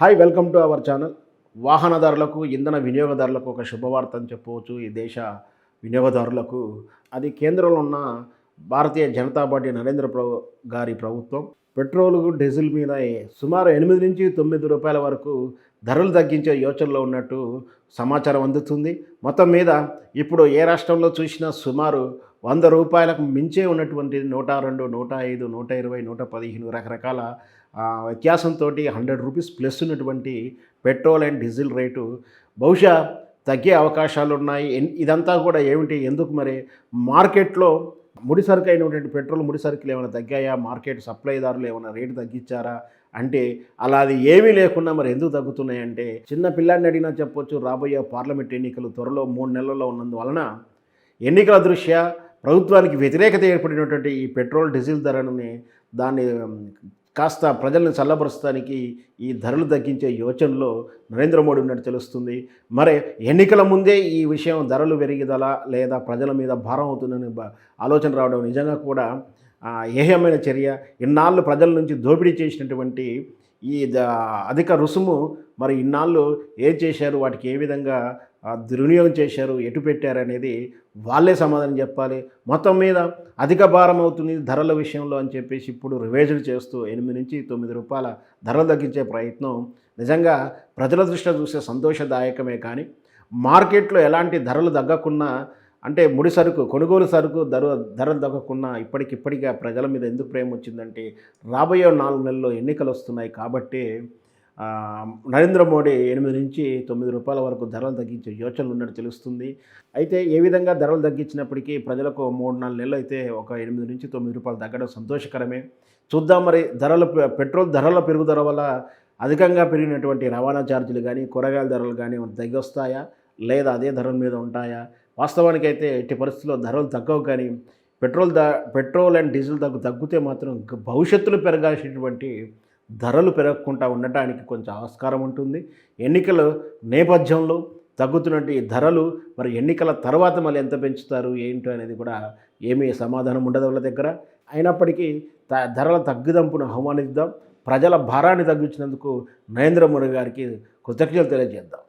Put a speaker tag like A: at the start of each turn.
A: Hi, welcome to our channel. వాహనదారులకు, ఇంధన వినియోగదారులకు ఒక శుభవార్త అని చెప్పవచ్చు. ఈ దేశ వినియోగదారులకు అది కేంద్రంలో ఉన్న భారతీయ జనతా పార్టీ గారి ప్రభుత్వం పెట్రోలు, డీజిల్ మీద సుమారు 8 నుంచి 9 రూపాయల వరకు ధరలు తగ్గించే యోచనలో ఉన్నట్టు సమాచారం అందుతుంది. మొత్తం మీద ఇప్పుడు ఏ రాష్ట్రంలో చూసినా సుమారు 100 రూపాయలకు మించే ఉన్నటువంటి 102, 105, 120, 115 రకరకాల వ్యత్యాసంతో 100 రూపీస్ ప్లస్ ఉన్నటువంటి పెట్రోల్ అండ్ డీజిల్ రేటు బహుశా తగ్గే అవకాశాలు ఉన్నాయి. ఇదంతా కూడా ఏమిటి, ఎందుకు మరి మార్కెట్లో ముడిసరుకు అయినటువంటి పెట్రోల్ ముడిసరుకులు ఏమైనా తగ్గాయా, మార్కెట్ సప్లైదారులు ఏమైనా రేటు తగ్గించారా అంటే అలా అది ఏమీ లేకుండా మరి ఎందుకు తగ్గుతున్నాయంటే, చిన్న పిల్లాడిని అడిగినా చెప్పొచ్చు, రాబోయే పార్లమెంట్ ఎన్నికలు త్వరలో 3 నెలల్లో ఉన్నందువలన ఎన్నికల దృష్ట్యా ప్రభుత్వానికి వ్యతిరేకత ఏర్పడినటువంటి ఈ పెట్రోల్ డీజిల్ ధరని దాన్ని కాస్త ప్రజల్ని చల్లబరుస్తానికి ఈ ధరలు తగ్గించే యోచనలో నరేంద్ర మోడీ ఉన్నట్టు తెలుస్తుంది. మరి ఎన్నికల ముందే ఈ విషయం ధరలు పెరిగిదలా లేదా ప్రజల మీద భారం అవుతుందని ఆలోచన రావడం నిజంగా కూడా ఏహ్యమైన చర్య. ఇన్నాళ్ళు ప్రజల నుంచి దోపిడీ చేసినటువంటి ఈ అధిక రుసుము మరి ఇన్నాళ్ళు ఏం చేశారు, వాటికి ఏ విధంగా దుర్వినియోగం చేశారు, ఎటు పెట్టారు అనేది వాళ్ళే సమాధానం చెప్పాలి. మొత్తం మీద అధిక భారం అవుతుంది ధరల విషయంలో అని చెప్పేసి ఇప్పుడు రివైజులు చేస్తూ 8 నుంచి 9 రూపాయల ధరలు తగ్గించే ప్రయత్నం నిజంగా ప్రజల దృష్ట్యా చూసే సంతోషదాయకమే. కానీ మార్కెట్లో ఎలాంటి ధరలు తగ్గకున్నా, అంటే ముడి సరుకు, కొనుగోలు సరుకు ధరలు తగ్గకున్నా ఇప్పటికిప్పటికీ ప్రజల మీద ఎందుకు ప్రేమ వచ్చిందంటే రాబోయే 4 నెలల్లో ఎన్నికలు వస్తున్నాయి కాబట్టి నరేంద్ర మోడీ 8 నుంచి 9 రూపాయల వరకు ధరలు తగ్గించే యోచనలు ఉన్నట్టు తెలుస్తుంది. అయితే ఏ విధంగా ధరలు తగ్గించినప్పటికీ ప్రజలకు 3-4 నెలలు అయితే ఒక 8 నుంచి 9 రూపాయలు తగ్గడం సంతోషకరమే. చూద్దాం మరి పెట్రోల్ ధరల పెరుగుదల వల్ల అధికంగా పెరిగినటువంటి రవాణా ఛార్జీలు కానీ, కూరగాయల ధరలు కానీ తగ్గి వస్తాయా లేదా అదే ధరల మీద ఉంటాయా? వాస్తవానికైతే ఎట్టి పరిస్థితుల్లో ధరలు తగ్గవు. కానీ పెట్రోల్ అండ్ డీజిల్ తగ్గితే మాత్రం భవిష్యత్తులో పెరగాల్సినటువంటి ధరలు పెరగకుండా ఉండటానికి కొంచెం ఆస్కారం ఉంటుంది. ఎన్నికల నేపథ్యంలో తగ్గుతున్నట్టు ఈ ధరలు మరి ఎన్నికల తర్వాత మళ్ళీ ఎంత పెంచుతారు ఏంటో అనేది కూడా ఏమీ సమాధానం ఉండదు వాళ్ళ దగ్గర. అయినప్పటికీ ధరల తగ్గుదంపును ఆహ్వానిద్దాం. ప్రజల భారాన్ని తగ్గించినందుకు నరేంద్ర మోడీ గారికి కృతజ్ఞతలు తెలియజేద్దాం.